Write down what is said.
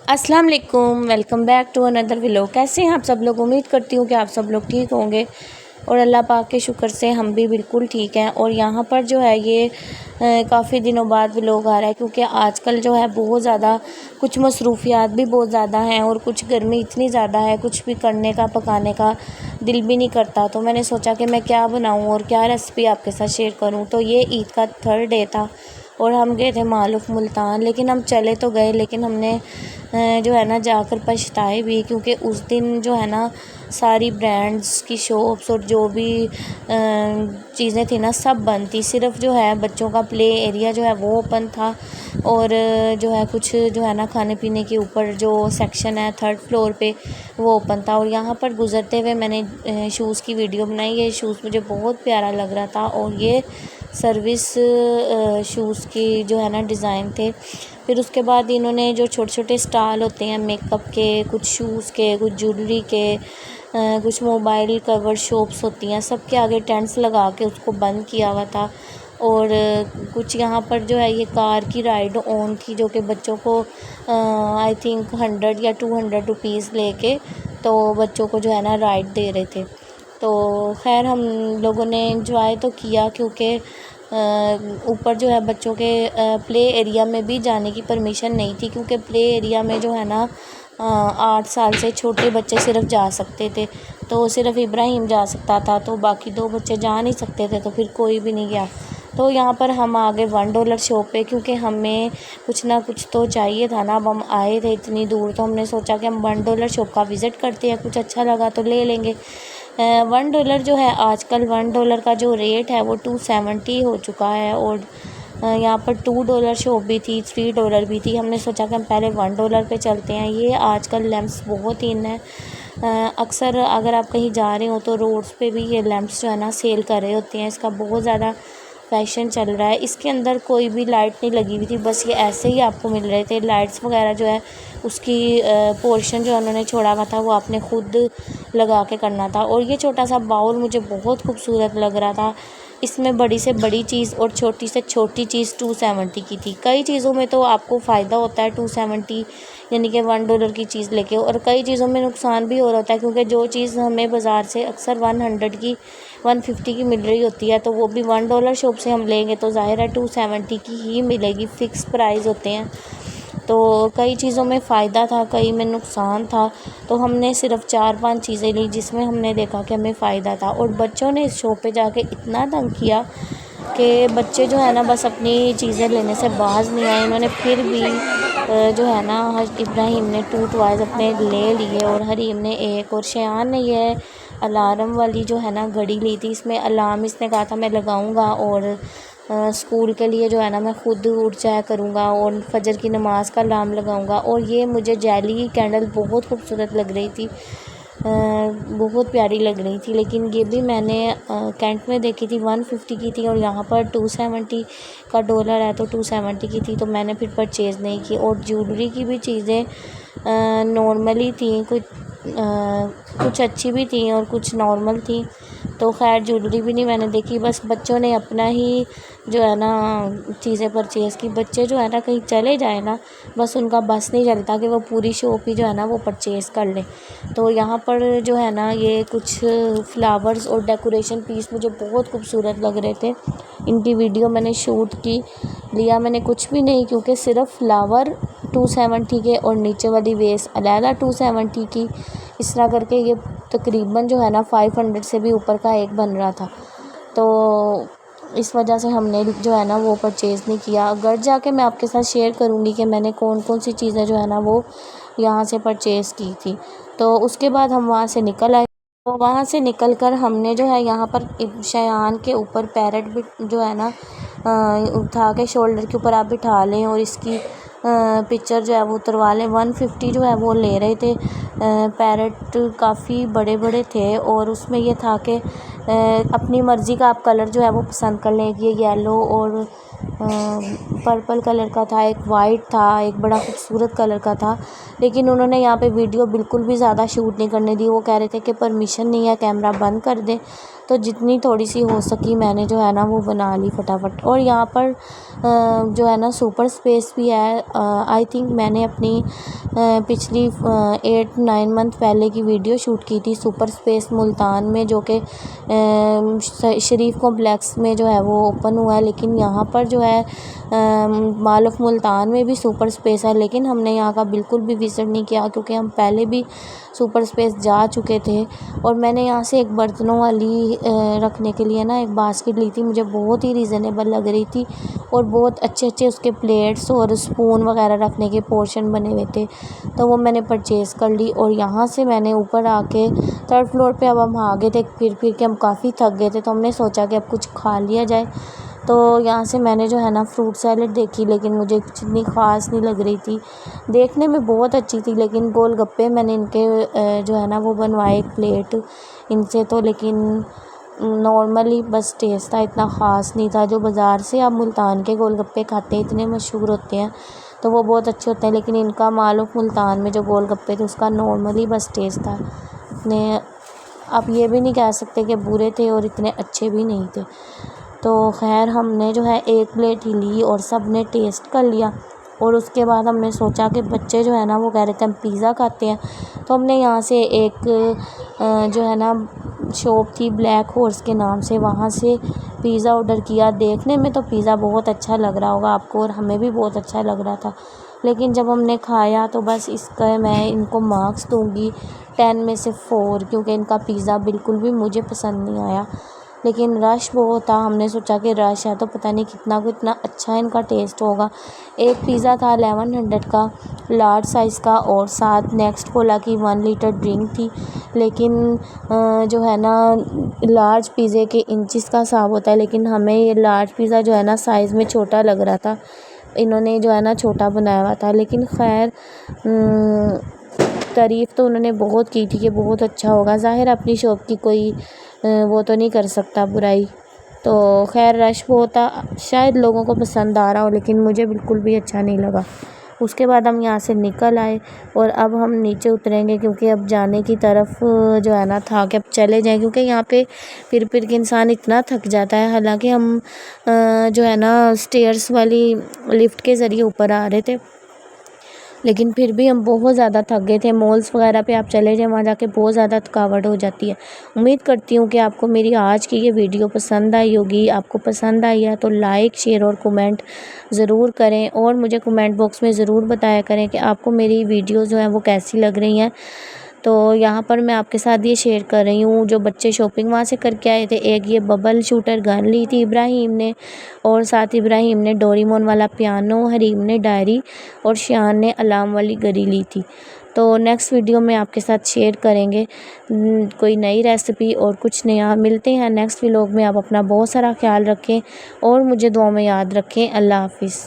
अस्सलाम वालेकुम, welcome back to another vlog. कैसे हैं आप सब लोग? उम्मीद करती हूँ कि आप सब लोग ठीक होंगे और अल्लाह पाक के शुक्र से हम भी बिल्कुल ठीक हैं। और यहाँ पर जो है ये काफ़ी दिनों बाद व्लॉग आ रहा है क्योंकि आजकल जो है बहुत ज़्यादा कुछ मसरूफियात भी बहुत ज़्यादा हैं और कुछ गर्मी इतनी ज़्यादा है, कुछ भी करने का पकाने का दिल भी नहीं करता। तो मैंने सोचा कि मैं क्या बनाऊँ और क्या रेसिपी आपके साथ शेयर करूँ। तो ये ईद का थर्ड डे था और हम गए थे मालूफ मुल्तान, लेकिन हम चले तो गए लेकिन हमने जो है ना जाकर पछताए भी, क्योंकि उस दिन जो है ना सारी ब्रांड्स की शॉप्स और जो भी चीज़ें थी ना सब बंद थी। सिर्फ जो है बच्चों का प्ले एरिया जो है वो ओपन था और जो है कुछ जो है ना खाने पीने के ऊपर जो सेक्शन है थर्ड फ्लोर पे वो ओपन था। और यहाँ पर गुज़रते हुए मैंने शूज़ की वीडियो बनाई। ये शूज़ मुझे बहुत प्यारा लग रहा था और ये सर्विस शूज़ की जो है ना डिज़ाइन थे। फिर उसके बाद इन्होंने जो छोटे छोटे स्टॉल होते हैं मेकअप के, कुछ शूज़ के, कुछ ज्वेलरी के, कुछ मोबाइल कवर शॉप्स होती हैं, सब के आगे टेंट्स लगा के उसको बंद किया हुआ था। और कुछ यहाँ पर जो है ये कार की राइड ऑन थी जो कि बच्चों को आई थिंक 100 या 200 रुपीज़ लेके तो बच्चों को जो है ना राइड दे रहे थे। तो खैर हम लोगों ने एंजॉय तो किया क्योंकि ऊपर जो है बच्चों के प्ले एरिया में भी जाने की परमिशन नहीं थी, क्योंकि प्ले एरिया में जो है ना 8 साल से छोटे बच्चे सिर्फ जा सकते थे। तो सिर्फ इब्राहिम जा सकता था, तो बाकी 2 बच्चे जा नहीं सकते थे, तो फिर कोई भी नहीं गया। तो यहाँ पर हम आ गए $1 शॉप पे, क्योंकि हमें कुछ ना कुछ तो चाहिए था ना। अब हम आए थे इतनी दूर तो हमने सोचा कि हम $1 शॉप का विज़िट करते हैं, कुछ अच्छा लगा तो ले लेंगे। $1 जो है आजकल $1 का जो रेट है वो 270 हो चुका है। और यहाँ पर $2 शॉप भी थी, $3 भी थी। हमने सोचा कि हम पहले $1 पे चलते हैं। ये आजकल लैंप्स बहुत इन है। अक्सर अगर आप कहीं जा रहे हो तो रोड्स पे भी ये लैंप्स जो है ना सेल कर रहे होते हैं। इसका बहुत ज़्यादा फैशन चल रहा है। इसके अंदर कोई भी लाइट नहीं लगी हुई थी, बस ये ऐसे ही आपको मिल रहे थे। लाइट्स वगैरह जो है उसकी पोर्शन जो उन्होंने छोड़ा हुआ था वो आपने खुद लगा के करना था। और ये छोटा सा बाउल मुझे बहुत खूबसूरत लग रहा था। इसमें बड़ी से बड़ी चीज़ और छोटी से छोटी चीज़ 270 की थी। कई चीज़ों में तो आपको फ़ायदा होता है 270 यानी कि $1 की चीज़ लेके, और कई चीज़ों में नुकसान भी हो रहा होता है, क्योंकि जो चीज़ हमें बाज़ार से अक्सर 100 की 150 की मिल रही होती है तो वो भी $1 शॉप से हम लेंगे तो ज़ाहिर है 270 की ही मिलेगी। फ़िक्स प्राइस होते हैं। तो कई चीज़ों में फ़ायदा था, कई में नुकसान था। तो हमने सिर्फ 4-5 चीज़ें ली जिसमें हमने देखा कि हमें फ़ायदा था। और बच्चों ने इस शॉप पे जाके इतना तंग किया कि बच्चे जो है ना बस अपनी चीज़ें लेने से बाज नहीं आए। इन्होंने फिर भी जो है ना इब्राहिम ने 2 टॉयज़ अपने ले लिए और हरीम ने 1, और शयान ने ये अलार्म वाली जो है ना घड़ी ली थी। इसमें अलार्म इसने कहा था मैं लगाऊंगा और स्कूल के लिए जो है ना मैं खुद उठ जाया करूँगा और फजर की नमाज़ का अलार्म लगाऊंगा। और ये मुझे जेली कैंडल बहुत खूबसूरत लग रही थी, बहुत प्यारी लग रही थी। लेकिन ये भी मैंने कैंट में देखी थी 150 की थी और यहाँ पर 270 का डॉलर है तो 270 की थी, तो मैंने फिर परचेज़ नहीं की। और ज्वेलरी की भी चीज़ें नॉर्मली थी, कुछ अच्छी भी थी और कुछ नॉर्मल थी। तो खैर ज्वेलरी भी नहीं मैंने देखी, बस बच्चों ने अपना ही जो है ना चीज़ें परचेज़ की। बच्चे जो है ना कहीं चले जाए ना बस उनका बस नहीं चलता कि वो पूरी शॉप ही जो है ना वो परचेज़ कर लें। तो यहाँ पर जो है ना ये कुछ फ्लावर्स और डेकोरेशन पीस मुझे बहुत खूबसूरत लग रहे थे। इनकी वीडियो मैंने शूट की, लिया मैंने कुछ भी नहीं, क्योंकि सिर्फ फ्लावर 270 के और नीचे वाली वेस अलहदा 270 की। इस तरह करके ये तकरीबन जो है ना 500 से भी ऊपर का एक बन रहा था। तो इस वजह से हमने जो है ना वो परचेज़ नहीं किया। घर जाके मैं आपके साथ शेयर करूँगी कि मैंने कौन कौन सी चीज़ें जो है ना वो यहाँ से परचेज़ की थी। तो उसके बाद हम वहाँ से निकल आए। तो वहाँ से निकल कर हमने जो है यहाँ पर शयान के ऊपर पैरेट भी जो है ना उठा के शोल्डर के ऊपर आप बिठा लें और इसकी पिक्चर जो है वो उतरवा लें। 150 जो है वो ले रहे थे। पैरेट काफ़ी बड़े बड़े थे और उसमें ये था कि अपनी मर्ज़ी का आप कलर जो है वो पसंद कर लें। ये येलो और पर्पल कलर का था, एक वाइट था, एक बड़ा खूबसूरत कलर का था। लेकिन उन्होंने यहाँ पे वीडियो बिल्कुल भी ज़्यादा शूट नहीं करने दी। वो कह रहे थे कि परमिशन नहीं है, कैमरा बंद कर दें। तो जितनी थोड़ी सी हो सकी मैंने जो है ना वो बना ली फटाफट। और यहाँ पर जो है ना सुपर स्पेस भी है। आई थिंक मैंने अपनी पिछली 8-9 मंथ पहले की वीडियो शूट की थी सुपर स्पेस मुल्तान में, जो कि शरीफ कॉम्प्लेक्स में जो है वो ओपन हुआ है। लेकिन यहाँ पर जो है मॉल ऑफ मुल्तान में भी सुपर स्पेस है, लेकिन हमने यहाँ का बिल्कुल भी विज़िट नहीं किया क्योंकि हम पहले भी सुपर स्पेस जा चुके थे। और मैंने यहाँ से एक बर्तनों वाली रखने के लिए ना एक बास्केट ली थी, मुझे बहुत ही रीज़नेबल लग रही थी और बहुत अच्छे अच्छे उसके प्लेट्स और स्पून वगैरह रखने के पोर्शन बने हुए थे। तो वो मैंने परचेज़ कर ली। और यहाँ से मैंने ऊपर आके 3rd फ्लोर पे अब हम आ गए थे, फिर के हम काफ़ी थक गए थे, तो हमने सोचा कि अब कुछ खा लिया जाए। तो यहाँ से मैंने जो है ना फ्रूट सैलेड देखी, लेकिन मुझे कुछ इतनी ख़ास नहीं लग रही थी। देखने में बहुत अच्छी थी, लेकिन गोलगप्पे मैंने इनके जो है ना वो बनवाए एक प्लेट इनसे, तो लेकिन नॉर्मली बस टेस्ट था, इतना ख़ास नहीं था। जो बाज़ार से आप मुल्तान के गोलगप्पे खाते हैं इतने मशहूर होते हैं तो वो बहुत अच्छे होते हैं, लेकिन इनका मॉल ऑफ मुल्तान में जो गोलगप्पे थे उसका नॉर्मली बस टेस्ट था। इतने आप ये भी नहीं कह सकते कि बुरे थे और इतने अच्छे भी नहीं थे। तो खैर हमने जो है एक प्लेट ही ली और सब ने टेस्ट कर लिया। और उसके बाद हमने सोचा कि बच्चे जो है ना वो कह रहे थे हम पिज़्ज़ा खाते हैं, तो हमने यहाँ से एक जो है ना शॉप थी ब्लैक हॉर्स के नाम से, वहाँ से पिज़्ज़ा ऑर्डर किया। देखने में तो पिज़्ज़ा बहुत अच्छा लग रहा होगा आपको और हमें भी बहुत अच्छा लग रहा था, लेकिन जब हमने खाया तो बस इसका मैं इनको मार्क्स दूँगी 10 में से 4, क्योंकि इनका पिज़्ज़ा बिल्कुल भी मुझे पसंद नहीं आया। लेकिन रश बहुत था, हमने सोचा कि रश है तो पता नहीं कितना अच्छा इनका टेस्ट होगा। एक पिज़्ज़ा था 1100 का लार्ज साइज़ का, और साथ नेक्स्ट कोला की 1 लीटर ड्रिंक थी। लेकिन जो है ना लार्ज पिज़्ज़े के इंचेस का हिसाब होता है, लेकिन हमें ये लार्ज पिज़्ज़ा जो है ना साइज़ में छोटा लग रहा था। इन्होंने जो है ना छोटा बनाया हुआ था, लेकिन खैर तारीफ़ तो उन्होंने बहुत की थी कि बहुत अच्छा होगा। ज़ाहिर अपनी शॉप की कोई वो तो नहीं कर सकता बुराई। तो खैर रश बहुत था, शायद लोगों को पसंद आ रहा हो, लेकिन मुझे बिल्कुल भी अच्छा नहीं लगा। उसके बाद हम यहाँ से निकल आए और अब हम नीचे उतरेंगे, क्योंकि अब जाने की तरफ जो है ना था कि अब चले जाएं, क्योंकि यहाँ पे फिर के इंसान इतना थक जाता है। हालांकि हम जो है ना स्टेयर्स वाली लिफ्ट के ज़रिए ऊपर आ रहे थे, लेकिन फिर भी हम बहुत ज़्यादा थक गए थे। मॉल्स वगैरह पे आप चले जाएं, वहाँ जाके बहुत ज़्यादा थकावट हो जाती है। उम्मीद करती हूँ कि आपको मेरी आज की ये वीडियो पसंद आई होगी। आपको पसंद आई है तो लाइक, शेयर और कमेंट ज़रूर करें, और मुझे कमेंट बॉक्स में ज़रूर बताया करें कि आपको मेरी वीडियो जो है वो कैसी लग रही हैं। तो यहाँ पर मैं आपके साथ ये शेयर कर रही हूँ जो बच्चे शॉपिंग वहाँ से करके आए थे। एक ये बबल शूटर गन ली थी इब्राहिम ने, और साथ इब्राहिम ने डोरेमोन वाला पियानो, हरीम ने डायरी और शियान ने अलार्म वाली घड़ी ली थी। तो नेक्स्ट वीडियो में आपके साथ शेयर करेंगे कोई नई रेसिपी और कुछ नया। मिलते हैं नेक्स्ट व्लॉग में। आप अपना बहुत सारा ख्याल रखें और मुझे दुआ में याद रखें। अल्लाह हाफिज़।